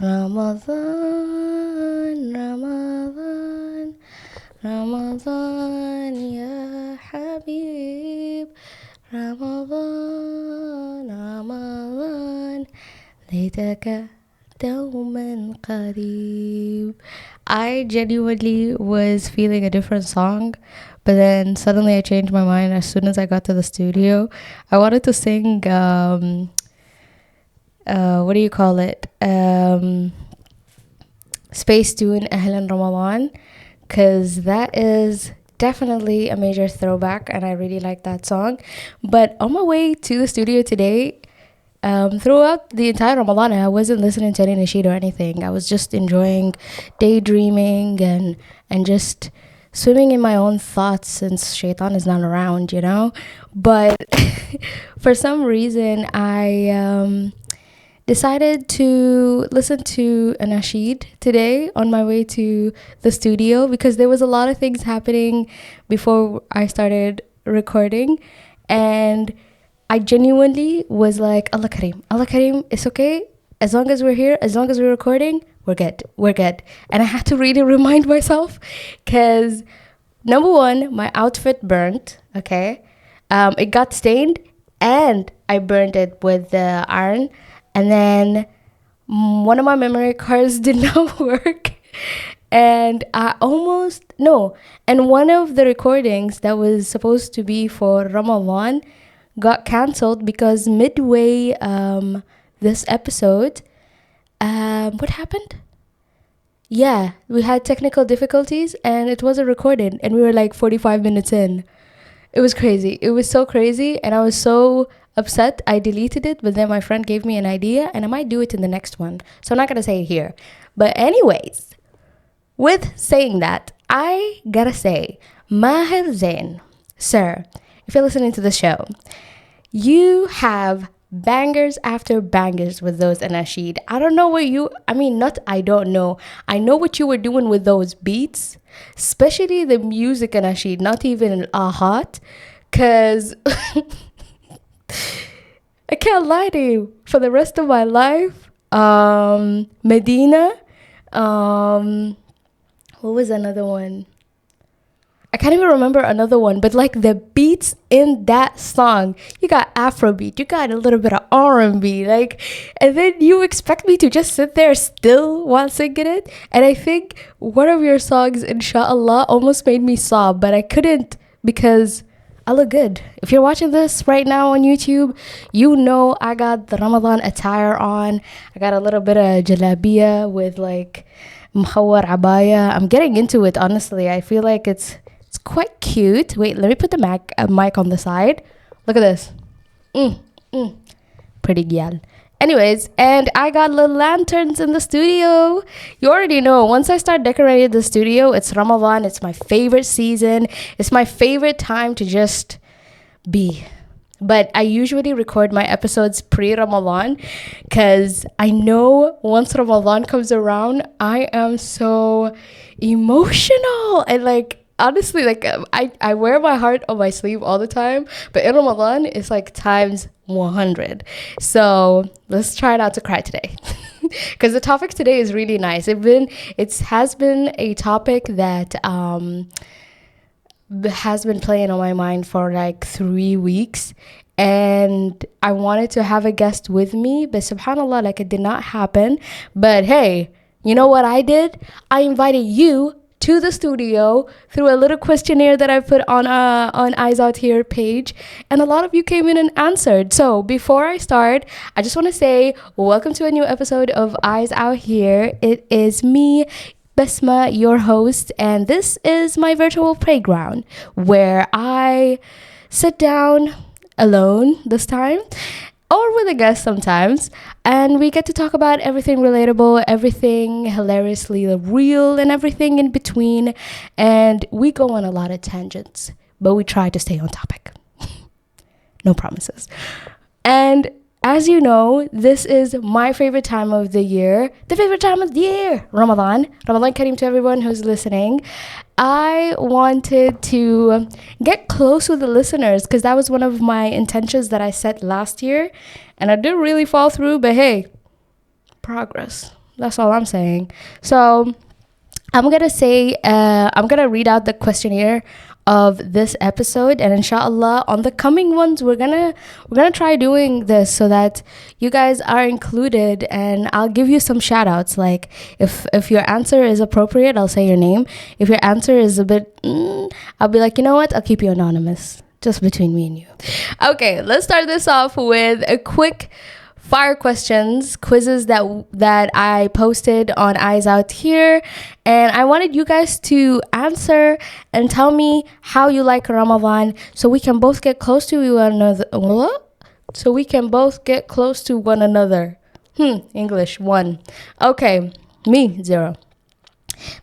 Ramadan, Ramadan, Ramadan, ya Habib. Ramadan, Ramadan, ليتك دوما قريب. I genuinely was feeling a different song, but then suddenly I changed my mind as soon as I got to the studio. I wanted to sing what do you call it? Space Tune Ahlan Ramadan, because that is definitely a major throwback and I really like that song. But on my way to the studio today, throughout the entire Ramadan, I wasn't listening to any nasheed or anything. I was just enjoying daydreaming and just swimming in my own thoughts since shaitan is not around, you know? But for some reason, I decided to listen to a nasheed today on my way to the studio because there was a lot of things happening before I started recording, and I genuinely was like, Allah Kareem, it's okay. As long as we're here, as long as we're recording, we're good. And I had to really remind myself because number one, my outfit burnt, okay? It got stained and I burned it with the iron. And then one of my memory cards did not work. And and one of the recordings that was supposed to be for Ramadan got cancelled because midway this episode, what happened? Yeah, we had technical difficulties and it wasn't recorded, and we were like 45 minutes in. It was crazy. It was so crazy, and I was so upset. I deleted it, but then my friend gave me an idea, and I might do it in the next one. So I'm not gonna say it here. But anyways, with saying that, I gotta say, Maher Zain, sir, if you're listening to the show, you have bangers after bangers with those anashid. I don't know what you, I mean, not I don't know. I know what you were doing with those beats, especially the music anashid, not even ahat, because I can't lie to you. For the rest of my life, Medina, what was another one? I can't even remember another one, but like the beats in that song, you got Afrobeat, you got a little bit of R&B, like, and then you expect me to just sit there still while singing it. And I think one of your songs, Inshallah, almost made me sob, but I couldn't because I look good. If you're watching this right now on YouTube, you know I got the Ramadan attire on. I got a little bit of jalabiya with like muhawar abaya. I'm getting into it, honestly. I feel like it's quite cute. Wait, let me put the mic on the side. Look at this. Pretty gal. Anyways, and I got little lanterns in the studio. You already know, once I start decorating the studio, it's Ramadan. It's my favorite season. It's my favorite time to just be. But I usually record my episodes pre-Ramadan because I know once Ramadan comes around, I am so emotional. And like, honestly, like I wear my heart on my sleeve all the time. But in Ramadan, it's like times 100. So let's try not to cry today. Because the topic today is really nice. It has been a topic that has been playing on my mind for like 3 weeks, and I wanted to have a guest with me, but subhanallah, like it did not happen. But hey, you know what I did? I invited you to the studio through a little questionnaire that I put on Eyes Out Here page, and a lot of you came in and answered. So before I start, I just want to say welcome to a new episode of Eyes Out Here. It is me, Basma, your host, and this is my virtual playground where I sit down alone this time or with a guest sometimes, and we get to talk about everything relatable, everything hilariously real, and everything in between. And we go on a lot of tangents, but we try to stay on topic. No promises. And as you know, this is my favorite time of the year. The favorite time of the year, Ramadan. Ramadan Kareem to everyone who's listening. I wanted to get close with the listeners because that was one of my intentions that I set last year. And I didn't really fall through, but hey, progress. That's all I'm saying. So I'm gonna read out the questionnaire of this episode, and inshallah on the coming ones we're gonna try doing this so that you guys are included, and I'll give you some shout outs. Like if your answer is appropriate, I'll say your name. If your answer is a bit I'll be like, you know what, I'll keep you anonymous, just between me and you. Okay, let's start this off with a quick fire quizzes that I posted on Eyes Out Here, and I wanted you guys to answer and tell me how you like Ramadan, so we can both get close to one another. What? So we can both get close to one another. English 1. Okay, me 0.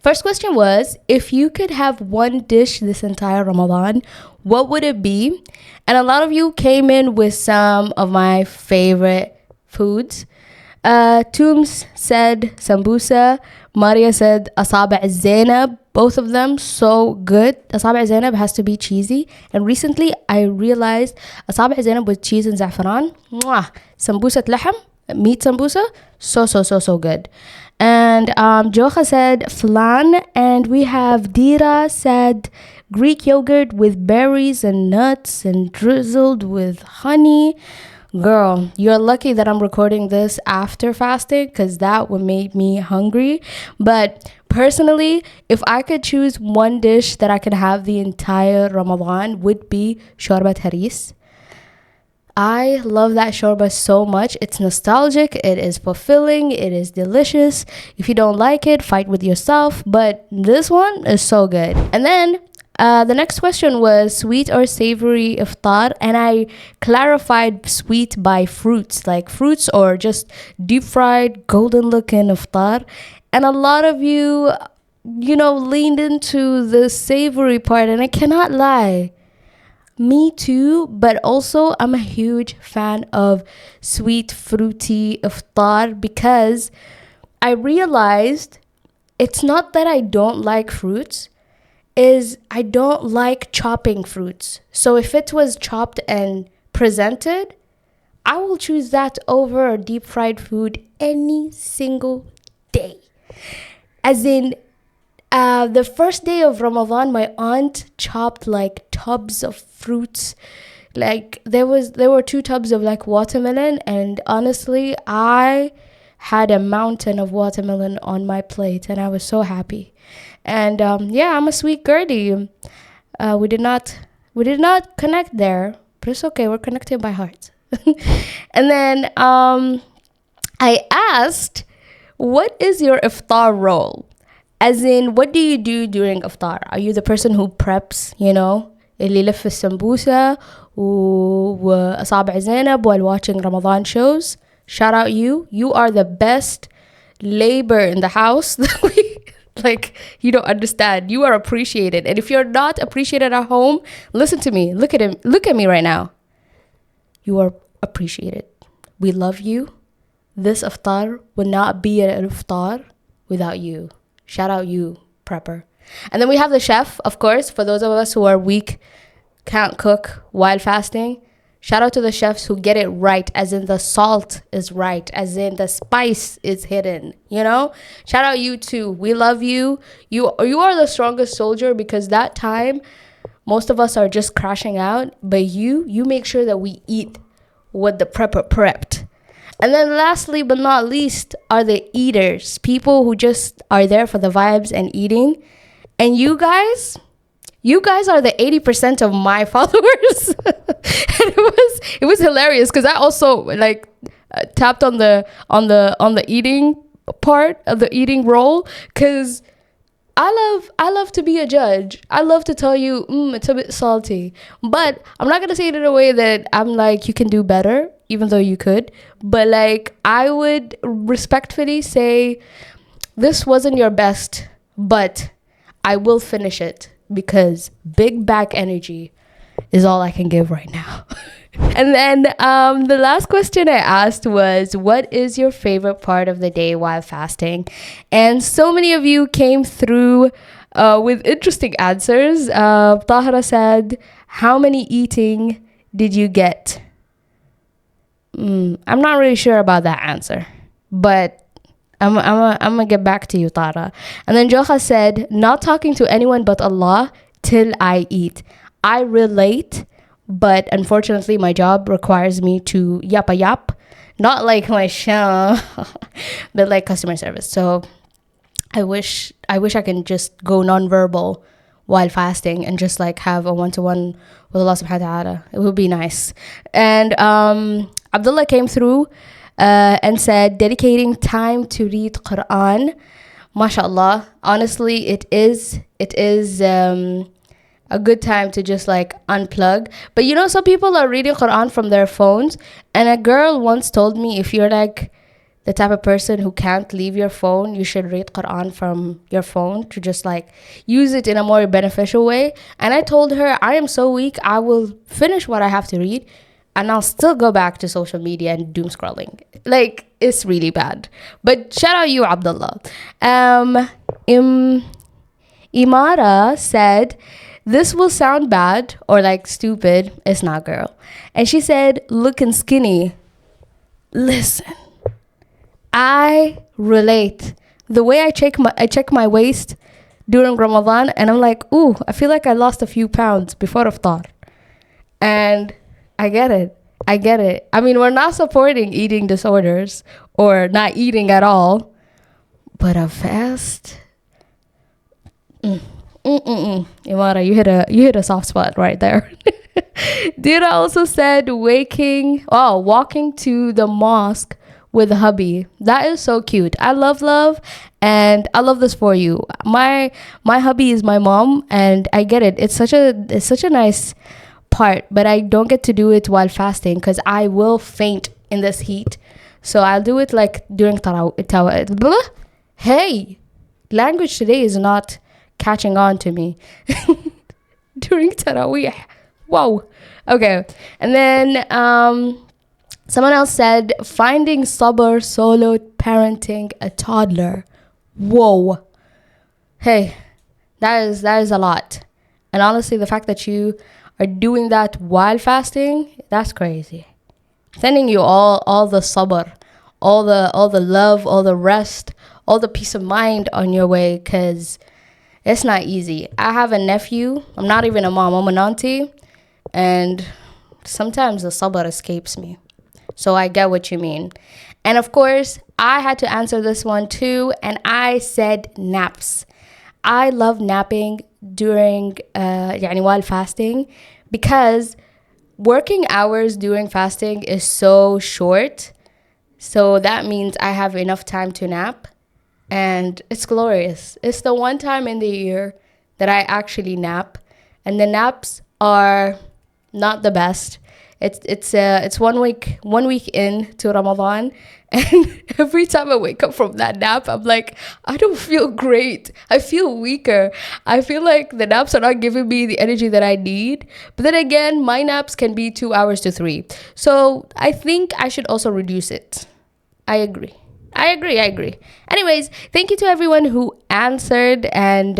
First question was, if you could have one dish this entire Ramadan, what would it be? And a lot of you came in with some of my favorite foods. Tooms said sambusa. Maria said asaba' al-zainab. Both of them so good. Asaba' al-zainab has to be cheesy. And recently I realized asaba' al-zainab with cheese and za'faran. Mwah. Sambusa lahm, meat sambusa. So good. And Jocha said flan. And we have Dira said Greek yogurt with berries and nuts and drizzled with honey. Girl, you're lucky that I'm recording this after fasting, because that would make me hungry. But personally, if I could choose one dish that I could have the entire Ramadan, would be shorbat haris. I love that shorba so much. It's nostalgic, it is fulfilling, it is delicious. If you don't like it, fight with yourself. But this one is so good. And then the next question was sweet or savory iftar, and I clarified sweet by fruits, like fruits or just deep fried, golden looking iftar. And a lot of you, leaned into the savory part, and I cannot lie. Me too, but also I'm a huge fan of sweet, fruity iftar, because I realized it's not that I don't like fruits, is I don't like chopping fruits. So if it was chopped and presented, I will choose that over deep fried food any single day. As in, the first day of Ramadan, my aunt chopped like tubs of fruits. Like there were 2 tubs of like watermelon, and honestly, I had a mountain of watermelon on my plate, and I was so happy. And I'm a sweet girly. We did not connect there, but it's okay. We're connected by heart. And then I asked, what is your iftar role? As in, what do you do during iftar? Are you the person who preps, اللي يلف السمبوسة وأصابع زينب while watching Ramadan shows? Shout out you. You are the best labor in the house. Like, you don't understand. You are appreciated. And if you're not appreciated at home, listen to me. Look at me right now. You are appreciated. We love you. This iftar would not be an iftar without you. Shout out you, prepper. And then we have the chef, of course, for those of us who are weak, can't cook while fasting. Shout out to the chefs who get it right, as in the salt is right, as in the spice is hidden, Shout out you too. We love you. You are the strongest soldier, because that time, most of us are just crashing out. But you make sure that we eat what the prepper prepped. And then lastly but not least are the eaters, people who just are there for the vibes and eating. And you guys are the 80% of my followers. And it was hilarious, because I also tapped on the eating part of the eating role, because I love to be a judge. I love to tell you it's a bit salty, but I'm not gonna say it in a way that I'm like, you can do better, even though you could. But I would respectfully say, this wasn't your best, but I will finish it, because big back energy is all I can give right now. And then the last question I asked was, what is your favorite part of the day while fasting? And so many of you came through with interesting answers. Tahra said, how many eating did you get? I'm not really sure about that answer, but I'm gonna get back to you, Tara. And then Jocha said, not talking to anyone but Allah till I eat. I relate, but unfortunately my job requires me to yappa yap. Not like my show, but like customer service. So I wish I can just go nonverbal while fasting and just like have a one-to-one with Allah subhanahu wa ta'ala. It would be nice. And Abdullah came through and said, dedicating time to read Quran. MashaAllah. Honestly, it is a good time to just like unplug. But you know, some people are reading Quran from their phones. And a girl once told me, if you're like the type of person who can't leave your phone, you should read Quran from your phone to just like use it in a more beneficial way. And I told her, I am so weak, I will finish what I have to read and I'll still go back to social media and doom scrolling. Like, it's really bad. But shout out you, Abdullah. Imara said, this will sound bad or like stupid. It's not, girl. And she said, looking skinny. Listen, I relate. The way I check my waist during Ramadan, and I'm like, ooh, I feel like I lost a few pounds before iftar. And I get it. I mean, we're not supporting eating disorders or not eating at all, but a fast. Imara, you hit a soft spot right there. Dira also said walking to the mosque with hubby. That is so cute. I love, and I love this for you. My hubby is my mom, and I get it. It's such a nice part, but I don't get to do it while fasting because I will faint in this heat. So I'll do it like during tarawih. Hey, language today is not catching on to me. During tarawih. Whoa. Okay. And then someone else said, finding sabr solo parenting a toddler. Whoa. Hey, that is a lot. And honestly, the fact that you are doing that while fasting, that's crazy. Sending you all the sabr, all the love, all the rest, all the peace of mind on your way, because it's not easy. I have a nephew. I'm not even a mom. I'm an auntie. And sometimes the sabr escapes me. So I get what you mean. And of course, I had to answer this one too. And I said naps. I love napping during, while fasting, because working hours during fasting is so short. So that means I have enough time to nap. And it's glorious. It's the one time in the year that I actually nap. And the naps are not the best. It's 1 week in to Ramadan, and every time I wake up from that nap, I'm like, I don't feel great. I feel weaker. I feel like the naps are not giving me the energy that I need. But then again, my naps can be 2 hours to 3. So I think I should also reduce it. I agree. Anyways, thank you to everyone who answered and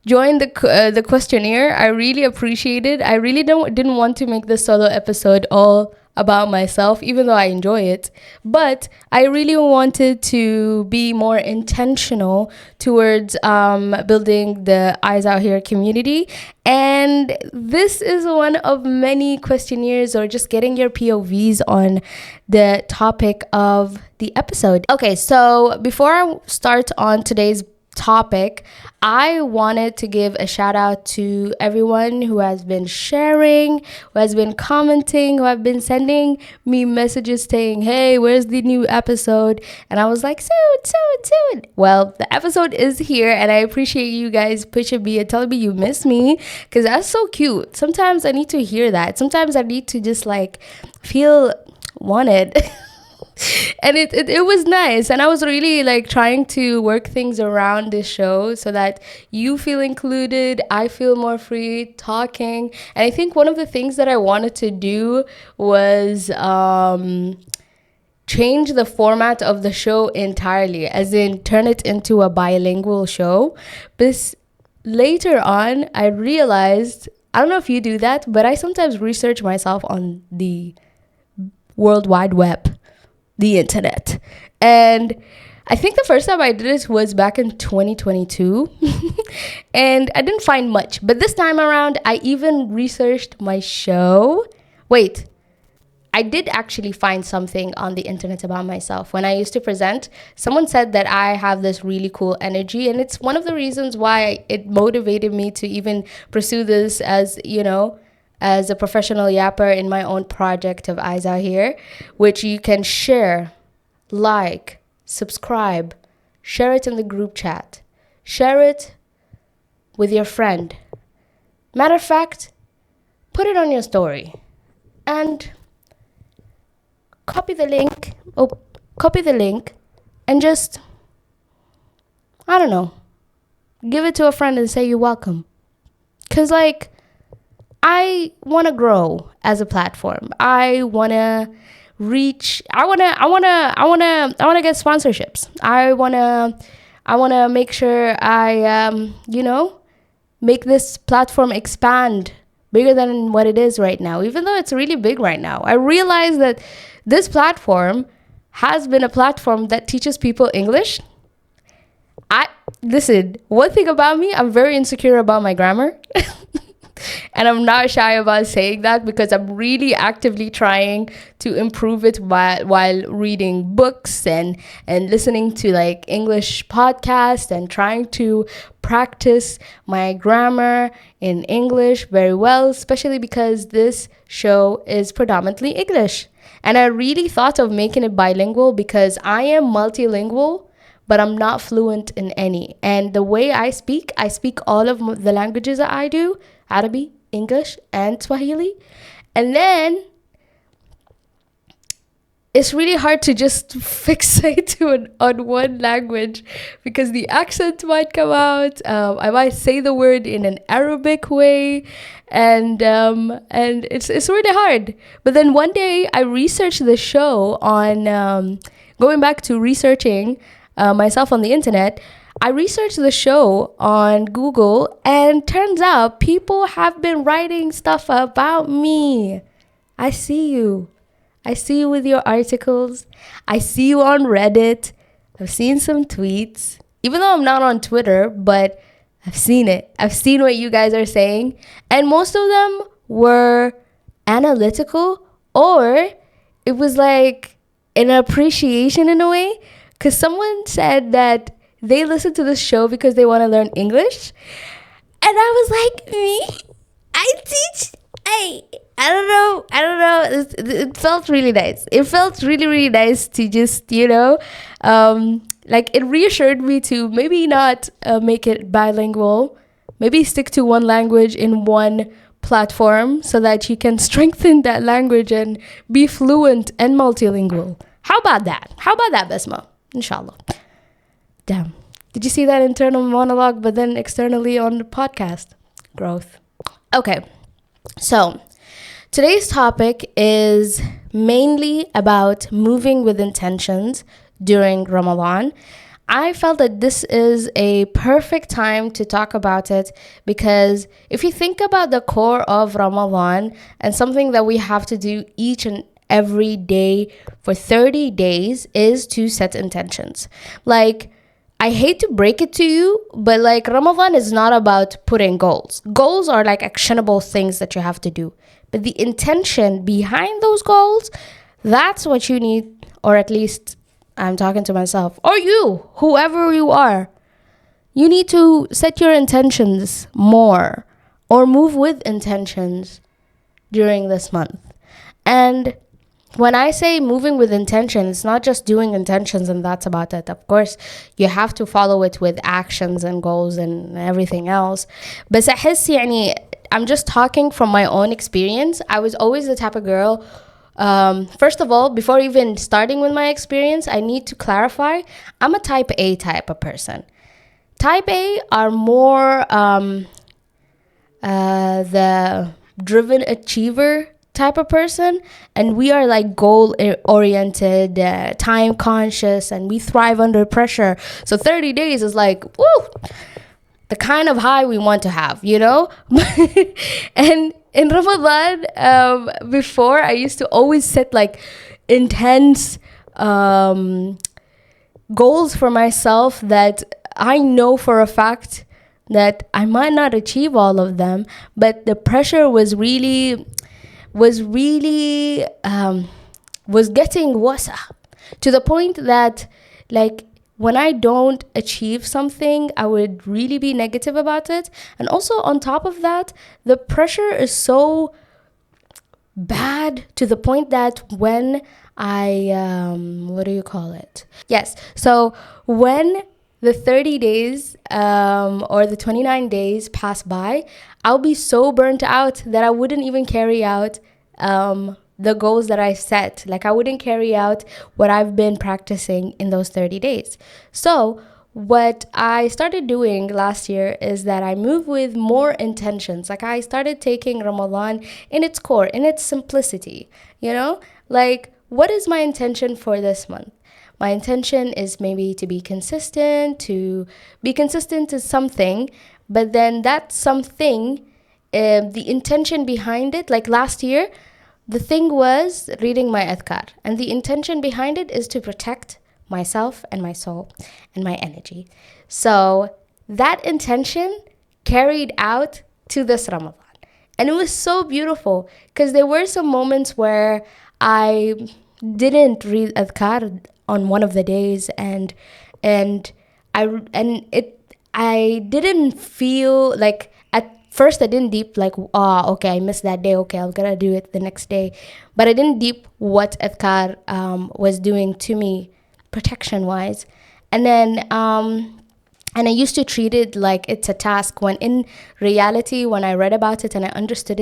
joined the questionnaire. I really appreciate it. I really didn't want to make this solo episode all about myself, even though I enjoy it. But I really wanted to be more intentional towards building the Eyes Out Here community. And this is one of many questionnaires, or just getting your POVs on the topic of the episode. Okay, so before I start on today's topic, I wanted to give a shout out to everyone who has been sharing, who has been commenting, who have been sending me messages saying, hey, where's the new episode? And I was like, soon. Well, the episode is here, and I appreciate you guys pushing me and telling me you miss me, because that's so cute. Sometimes I need to hear that. Sometimes I need to just like feel wanted. And it was nice, and I was really like trying to work things around this show so that you feel included, I feel more free talking. And I think one of the things that I wanted to do was change the format of the show entirely, as in turn it into a bilingual show. But later on, I realized, I don't know if you do that, but I sometimes research myself on the World Wide Web. the internet. And I think the first time I did it was back in 2022 and I didn't find much. But this time around, I even researched my show. Wait, I did actually find something on the internet about myself. When I used to present, someone said that I have this really cool energy, and it's one of the reasons why it motivated me to even pursue this as, as a professional yapper in my own project of Eyes Out Here, which you can share, like, subscribe, share it in the group chat, share it with your friend. Matter of fact, put it on your story and copy the link and just, I don't know, give it to a friend and say you're welcome. Cause I want to grow as a platform. I want to reach, I want to get sponsorships. I want to make sure I, make this platform expand bigger than what it is right now, even though it's really big right now. I realize that this platform has been a platform that teaches people English. Listen, one thing about me, I'm very insecure about my grammar. And I'm not shy about saying that because I'm really actively trying to improve it while reading books and listening to English podcasts and trying to practice my grammar in English very well, especially because this show is predominantly English. And I really thought of making it bilingual because I am multilingual, but I'm not fluent in any. And the way I speak all of the languages that I do, Arabic, English, and Swahili. And then it's really hard to just fixate on one language because the accent might come out. I might say the word in an Arabic way, and it's really hard. But then one day I researched the show on going back to researching myself on the internet. I researched the show on Google, and turns out people have been writing stuff about me. I see you. I see you with your articles. I see you on Reddit. I've seen some tweets. Even though I'm not on Twitter, but I've seen it. I've seen what you guys are saying. And most of them were analytical, or it was like an appreciation in a way. Because someone said that they listen to this show because they want to learn English. And I was like, me? I teach? I don't know. It felt really nice. It felt really, really nice to just, it reassured me to maybe not make it bilingual. Maybe stick to one language in one platform so that you can strengthen that language and be fluent and multilingual. How about that? Basma? Inshallah. Damn. Did you see that internal monologue, but then externally on the podcast? Growth. Okay. So today's topic is mainly about moving with intentions during Ramadan. I felt that this is a perfect time to talk about it because if you think about the core of Ramadan and something that we have to do each and every day for 30 days is to set intentions. I hate to break it to you, but Ramadan is not about putting goals. Goals are actionable things that you have to do. But the intention behind those goals, that's what you need, or at least I'm talking to myself, or you, whoever you are. You need to set your intentions more or move with intentions during this month. And when I say moving with intention, it's not just doing intentions and that's about it. Of course, you have to follow it with actions and goals and everything else. But I'm just talking from my own experience. I was always the type of girl. First of all, before even starting with my experience, I need to clarify. I'm a type A type of person. Type A are more the driven achiever type of person, and we are goal oriented, time conscious, and we thrive under pressure. So 30 days is woo, the kind of high we want to have, And in Ramadan, before I used to always set intense goals for myself that I know for a fact that I might not achieve all of them, but the pressure was really was getting wasa, to the point that, like, when I don't achieve something, I would really be negative about it. And also on top of that, the pressure is so bad to the point that when I what do you call it? Yes. So when the 30 days or the 29 days pass by, I'll be so burnt out that I wouldn't even carry out the goals that I set. Like, I wouldn't carry out what I've been practicing in those 30 days. So what I started doing last year is that I moved with more intentions. Like, I started taking Ramadan in its core, in its simplicity, you know? Like, what is my intention for this month? My intention is maybe to be consistent to something, but then that something, the intention behind it, like last year, the thing was reading my adhkar, and the intention behind it is to protect myself and my soul and my energy. So that intention carried out to this Ramadan. And it was so beautiful because there were some moments where I didn't read adhkar on one of the days, and I didn't feel like, at first I didn't deep like, okay, I missed that day, okay, I'm gonna do it the next day. But I didn't deep what adhkar was doing to me protection wise. And then and I used to treat it like it's a task, when in reality, when I read about it and I understood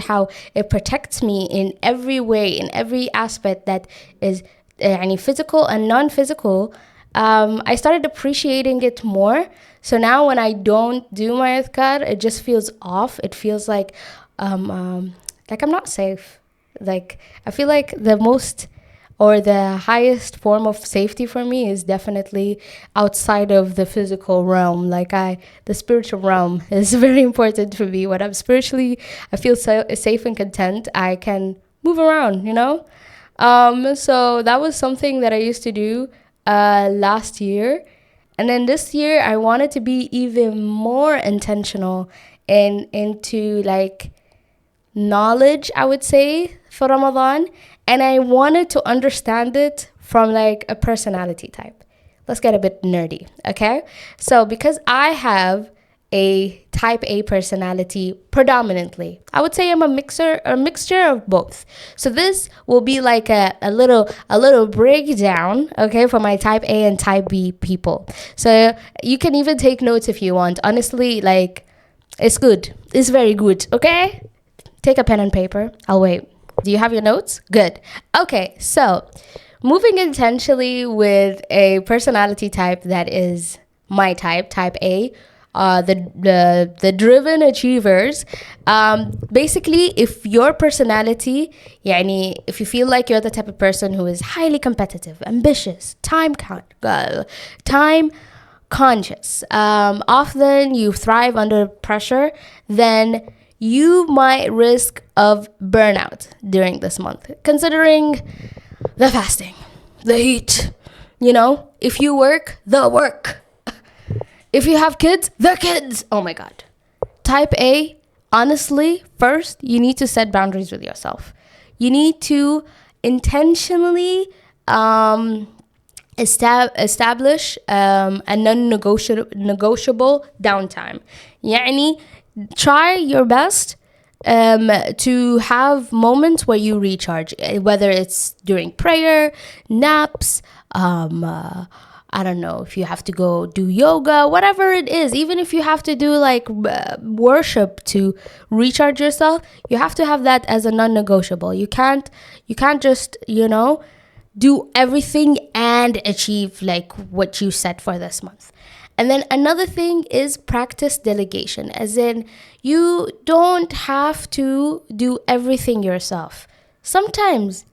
how it protects me in every way, in every aspect that is physical and non-physical, I started appreciating it more. So now when I don't do my adhkar, it just feels off. It feels like I'm not safe. Like, I feel like the highest form of safety for me is definitely outside of the physical realm. Like, the spiritual realm is very important for me. When I'm spiritually, I feel safe and content, I can move around, you know? So that was something that I used to do last year. And then this year, I wanted to be even more intentional into like knowledge, I would say, for Ramadan. And I wanted to understand it from like a personality type. Let's get a bit nerdy, okay? So because I have a type A personality predominantly, I would say I'm a mixture of both. So this will be like a little breakdown, okay, for my type A and type B people. So you can even take notes if you want. Honestly, like, it's good. It's very good, okay? Take a pen and paper. I'll wait. Do you have your notes? Good. Okay, so moving intentionally with a personality type that is my type A, the driven achievers. Basically, if your personality, if you feel like you're the type of person who is highly competitive, ambitious, time conscious, often you thrive under pressure, then you might risk of burnout during this month, considering the fasting, the heat, if you work, the work. If you have kids, the kids. Oh my God. Type A, honestly, first, you need to set boundaries with yourself. You need to intentionally establish a non-negotiable downtime. Try your best to have moments where you recharge, whether it's during prayer, naps, I don't know, if you have to go do yoga, whatever it is, even if you have to do like worship to recharge yourself, you have to have that as a non-negotiable. You can't just, do everything and achieve like what you set for this month. And then another thing is practice delegation, as in you don't have to do everything yourself. Sometimes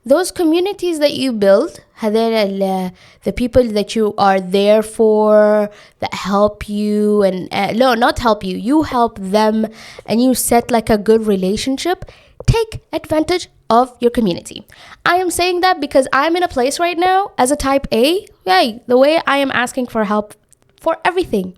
those communities that you build, the people that you are there for, that help you, and no, not help you, you help them, and you set like a good relationship, take advantage of your community. I am saying that because I'm in a place right now as a type A, yay, the way I am asking for help for everything,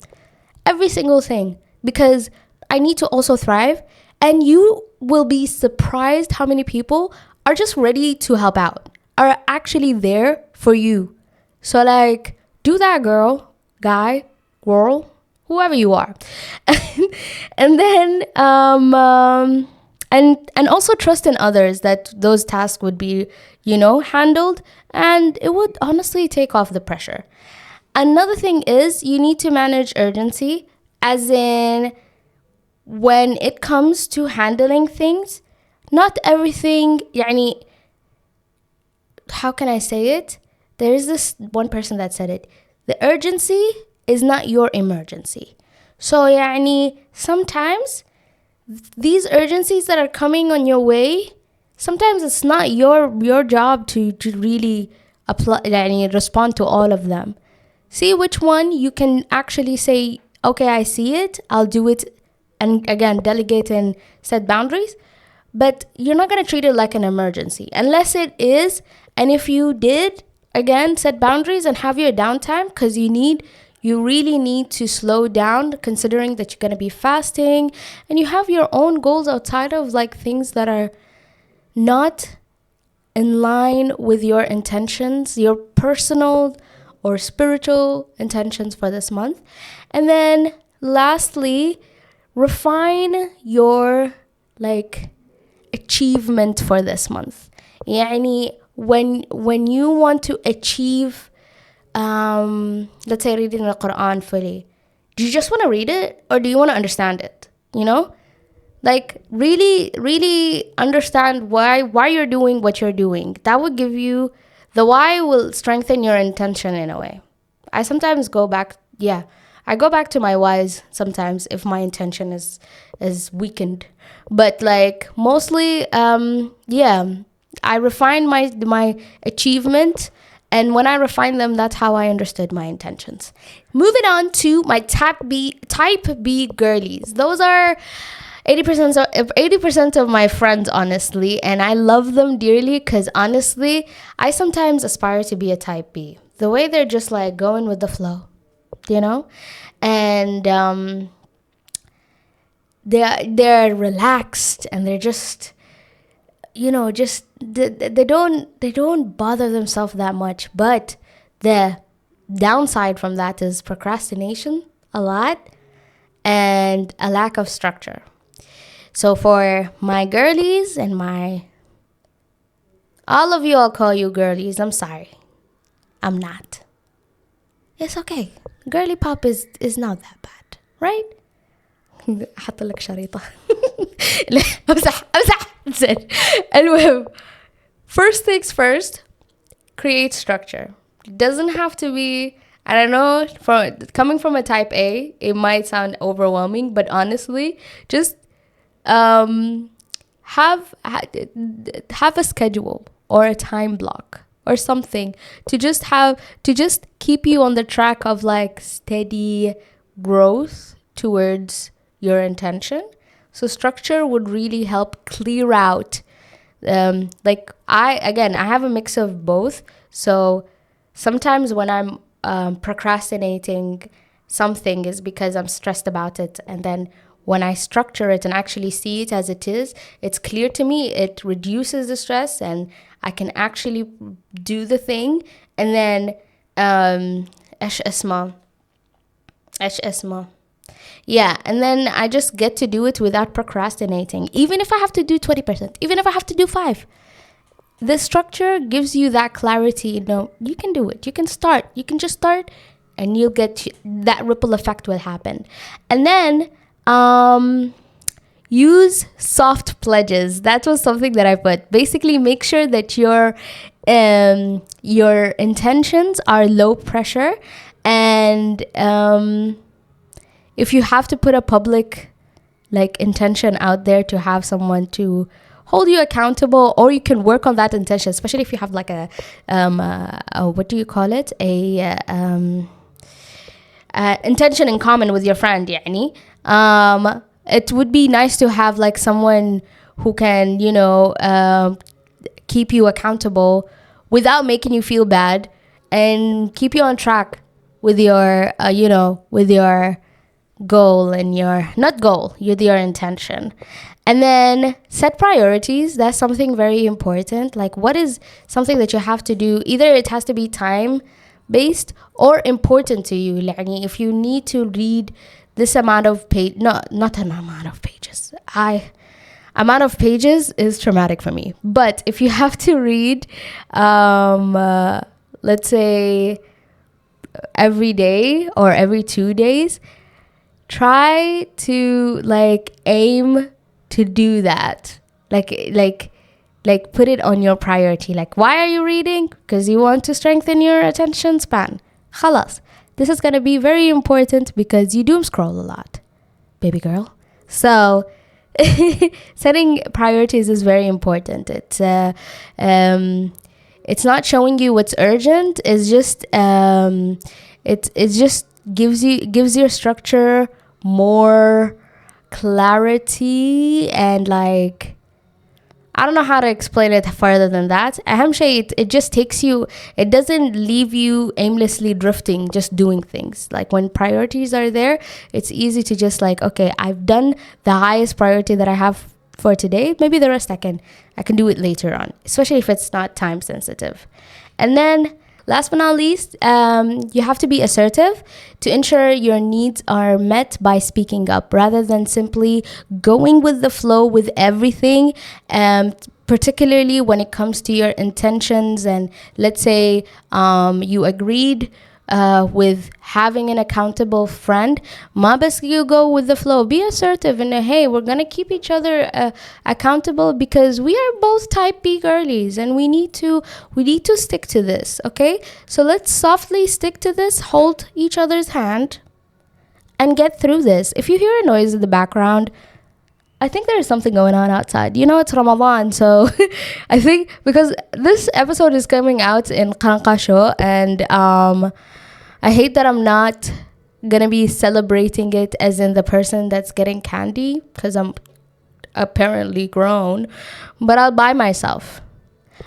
every single thing, because I need to also thrive. And you will be surprised how many people are just ready to help out, are actually there for you. So like, do that, girl, guy, girl, whoever you are. And then and also trust in others that those tasks would be, handled, and it would honestly take off the pressure. Another thing is you need to manage urgency, as in when it comes to handling things, not everything, يعني, how can I say it? There is this one person that said it. The urgency is not your emergency. So يعني, sometimes these urgencies that are coming on your way, sometimes it's not your job to really apply, يعني, respond to all of them. See which one you can actually say, okay, I see it, I'll do it, and again, delegate and set boundaries. But you're not going to treat it like an emergency unless it is. And if you did, again, set boundaries and have your downtime, because you really need to slow down, considering that you're going to be fasting and you have your own goals outside of like things that are not in line with your intentions, your personal or spiritual intentions for this month. And then lastly, refine your like achievement for this month. يعني when you want to achieve, let's say reading the Quran fully, do you just want to read it or do you want to understand it? Like really, really understand why you're doing what you're doing. That would give you, the why will strengthen your intention in a way. I sometimes go back to my whys sometimes if my intention is weakened. But like mostly, I refine my achievement, and when I refine them, that's how I understood my intentions. Moving on to my type B girlies. Those are 80% of my friends, honestly, and I love them dearly because honestly, I sometimes aspire to be a type B. The way they're just like going with the flow, and they're relaxed, and they're just they don't bother themselves that much. But the downside from that is procrastination a lot and a lack of structure. So for my girlies and all of you, I'll call you girlies. I'm sorry, I'm not. It's okay. Girly pop is not that bad, right? حط لك شريطة. لا امسح. That's it. المهم, first things first, create structure. It doesn't have to be, I don't know, coming from a type A, it might sound overwhelming, but honestly, just have a schedule or a time block or something to just keep you on the track of like steady growth towards your intention. So structure would really help clear out. Like I have a mix of both. So sometimes when I'm procrastinating something is because I'm stressed about it, and then when I structure it and actually see it as it is, it's clear to me, it reduces the stress, and I can actually do the thing. And then ايش اسمه yeah, and then I just get to do it without procrastinating, even if I have to do 20%, even if I have to do 5. The structure gives you that clarity. You can do it, you can just start, and you'll get that ripple effect will happen. And then use soft pledges. That was something that I put. Basically, make sure that your intentions are low pressure, and if you have to put a public like intention out there to have someone to hold you accountable, or you can work on that intention, especially if you have like a what do you call it, intention in common with your friend, يعني. It would be nice to have like someone who can keep you accountable without making you feel bad, and keep you on track with your with your goal and your not goal with your intention. And then set priorities. That's something very important. Like, what is something that you have to do? Either it has to be time based or important to you. Like, if you need to read this amount of not an amount of pages, amount of pages is traumatic for me. But if you have to read let's say every day or every 2 days, try to aim to do that. Like put it on your priority. Like, why are you reading? Because you want to strengthen your attention span. Khalas. This is going to be very important because you doom scroll a lot, baby girl. So setting priorities is very important. It's not showing you what's urgent. It's just it just gives your structure more clarity, and I don't know how to explain it further than that. Aham shay, it just takes you, it doesn't leave you aimlessly drifting, just doing things. Like, when priorities are there, it's easy to just okay, I've done the highest priority that I have for today. Maybe the rest I can do it later on, especially if it's not time sensitive. And then last but not least, you have to be assertive to ensure your needs are met by speaking up rather than simply going with the flow with everything, particularly when it comes to your intentions. And let's say you agreed with having an accountable friend. Ma bas you go with the flow. Be assertive and hey, we're gonna keep each other accountable because we are both type B girlies and we need to stick to this. Okay, so let's softly stick to this, hold each other's hand, and get through this. If you hear a noise in the background, I think there is something going on outside. It's Ramadan, so I think because this episode is coming out in Qaranqasho, and I hate that I'm not gonna be celebrating it as in the person that's getting candy, because I'm apparently grown, but I'll buy myself.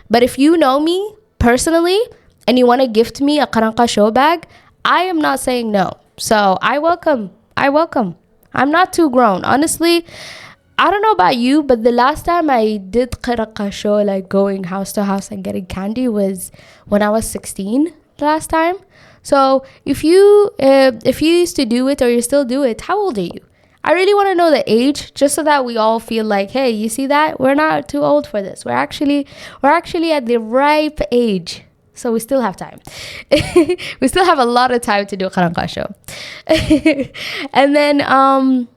But if you know me personally and you want to gift me a Qaranqasho bag, I am not saying no. So I welcome. I'm not too grown, honestly. I don't know about you, but the last time I did Qaranqasho, like going house to house and getting candy, was when I was 16 last time. So if you used to do it or you still do it, how old are you? I really want to know the age, just so that we all feel like, hey, you see that? We're not too old for this. We're actually at the ripe age. So we still have time. We still have a lot of time to do Qaranqasho. And then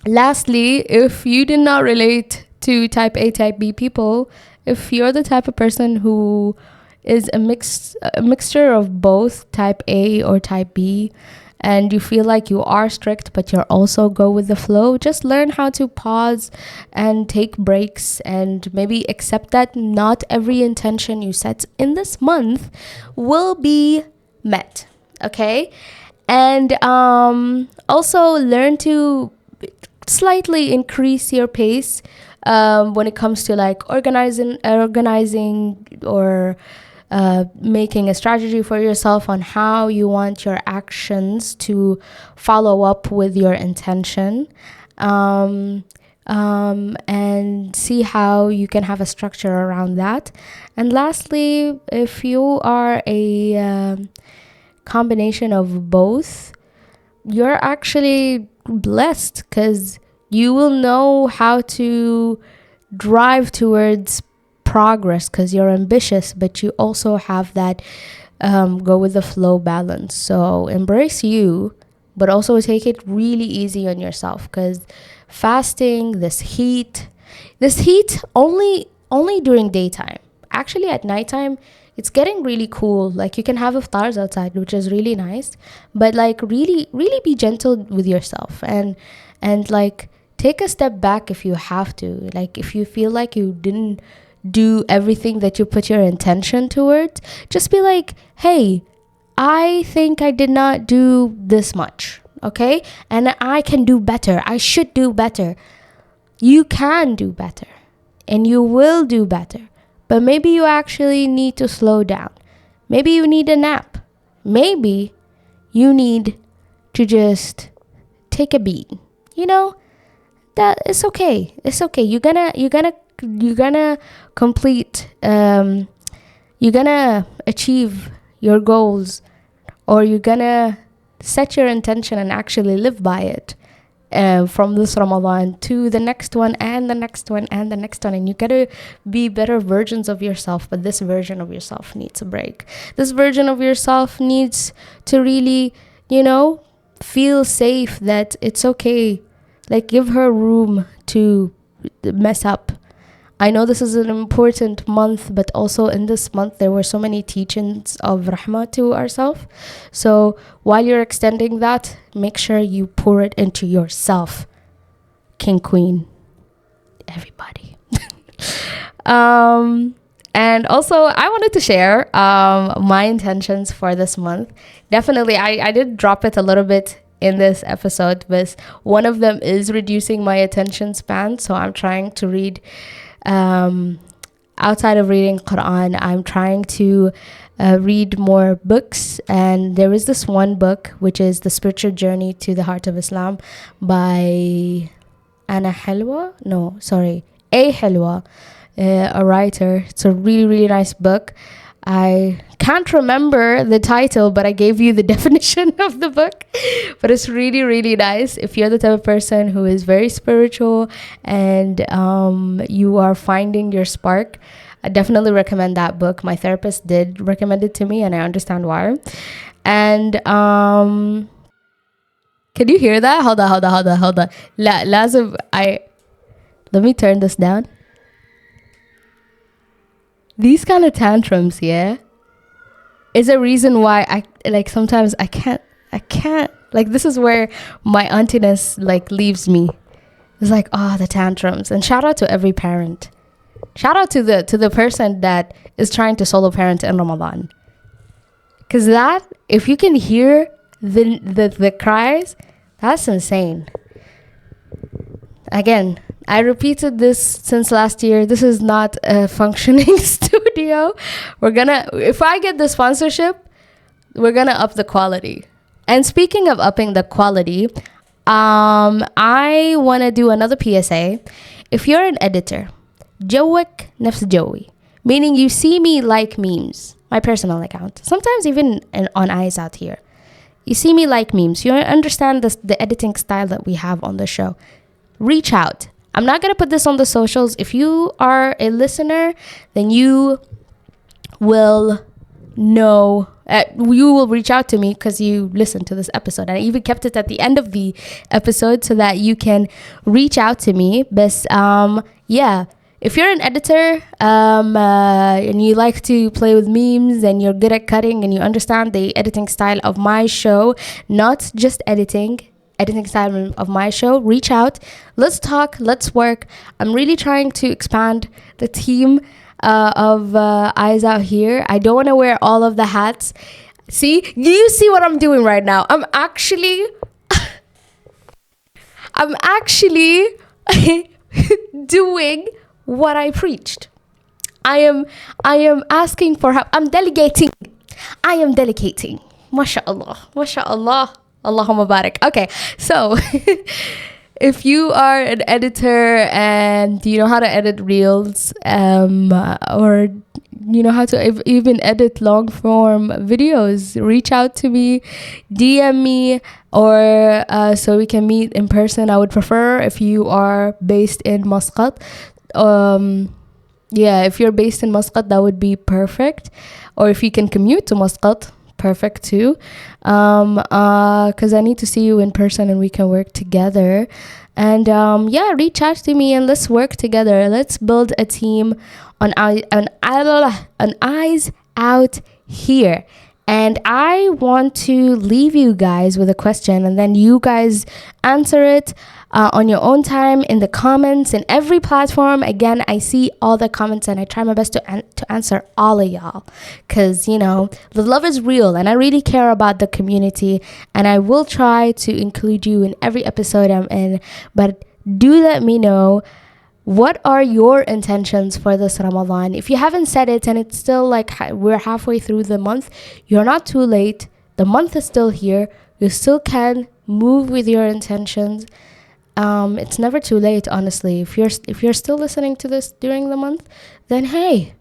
lastly, if you did not relate to type A, type B people, if you're the type of person who is a mixture of both type A or type B, and you feel like you are strict but you're also go with the flow, just learn how to pause and take breaks, and maybe accept that not every intention you set in this month will be met. Okay? And also learn to slightly increase your pace when it comes to like organizing or making a strategy for yourself on how you want your actions to follow up with your intention, and see how you can have a structure around that. And lastly, if you are a combination of both, you're actually blessed, because you will know how to drive towards progress, because you're ambitious, but you also have that go with the flow balance. So embrace you, but also take it really easy on yourself, because fasting, this heat only during daytime. Actually at nighttime it's getting really cool. Like, you can have iftars outside, which is really nice, but like really be gentle with yourself, and like take a step back if you have to. Like, if you feel like you didn't do everything that you put your intention towards, just be like, hey, I think I did not do this much, okay, and I can do better. I should do better. You can do better and you will do better, but maybe you actually need to slow down. Maybe you need a nap. Maybe you need to just take a beat. You know, that it's okay. It's okay. You're gonna complete. You're gonna achieve your goals, or you're gonna set your intention and actually live by it. From this Ramadan to the next one and the next one and the next one, and you gotta be better versions of yourself. But this version of yourself needs a break. This version of yourself needs to really, feel safe that it's okay. Like, give her room to mess up. I know this is an important month, but also in this month there were so many teachings of rahmah to ourselves. So while you're extending that, make sure you pour it into yourself. King, queen, everybody. And also I wanted to share my intentions for this month. Definitely, I did drop it a little bit in this episode, but one of them is reducing my attention span. So I'm trying to read outside of reading Quran, I'm trying to read more books. And there is this one book, which is The Spiritual Journey to the Heart of Islam by A Helwa, a writer. It's a really, really nice book. I can't remember the title, but I gave you the definition of the book. But it's really, really nice. If you're the type of person who is very spiritual and you are finding your spark, I definitely recommend that book. My therapist did recommend it to me, and I understand why. And can you hear that? Hold on. Let me turn this down. These kind of tantrums, is a reason why sometimes I can't, this is where my auntiness leaves me. It's the tantrums. And shout out to every parent. Shout out to the person that is trying to solo parent in Ramadan. Because that, if you can hear the cries, that's insane. Again, I repeated this since last year. This is not a functioning studio. If I get the sponsorship, we're gonna up the quality. And speaking of upping the quality, I want to do another PSA. If you're an editor, جوك نفس جوي, meaning you see me like memes, my personal account, sometimes even on Eyes Out here. You see me like memes. You understand the editing style that we have on the show. Reach out. I'm not going to put this on the socials. If you are a listener, then you will know, you will reach out to me because you listened to this episode. And I even kept it at the end of the episode so that you can reach out to me. But if you're an editor and you like to play with memes and you're good at cutting and you understand the editing style of my show, not just editing style of my show, reach out. Let's talk. Let's work. I'm really trying to expand the team of Eyes Out here. I don't want to wear all of the hats. See, you see what I'm doing right now. I'm actually doing what I preached. I am asking for help. I'm delegating. MashaAllah. Allahumma barak. Okay, so if you are an editor and you know how to edit reels, or you know how to even edit long form videos, reach out to me, DM me, or so we can meet in person. I would prefer if you are based in Muscat. If you're based in Muscat, that would be perfect. Or if you can commute to Muscat, perfect too. Because I need to see you in person and we can work together. And reach out to me and let's work together. Let's build a team on Eyes Out here. And I want to leave you guys with a question, and then you guys answer it on your own time in the comments in every platform. Again, I see all the comments and I try my best to answer all of y'all, because the love is real and I really care about the community, and I will try to include you in every episode I'm in. But do let me know What are your intentions for this Ramadan? If you haven't said it and it's still like we're halfway through the month, you're not too late. The month is still here. You still can move with your intentions. It's never too late, honestly. If you're still listening to this during the month, then hey,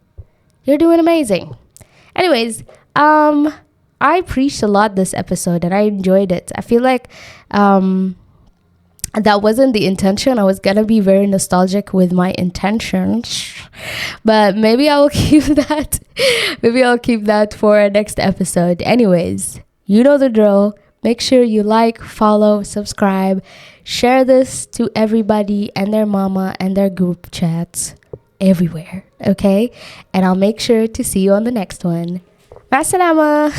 you're doing amazing. Anyways, I preached a lot this episode and I enjoyed it. I feel like that wasn't the intention. I was gonna be very nostalgic with my intentions, but maybe I will keep that. Maybe I'll keep that for our next episode. Anyways, you know the drill. Make sure you like, follow, subscribe, share this to everybody and their mama and their group chats everywhere. Okay, and I'll make sure to see you on the next one. Masalama.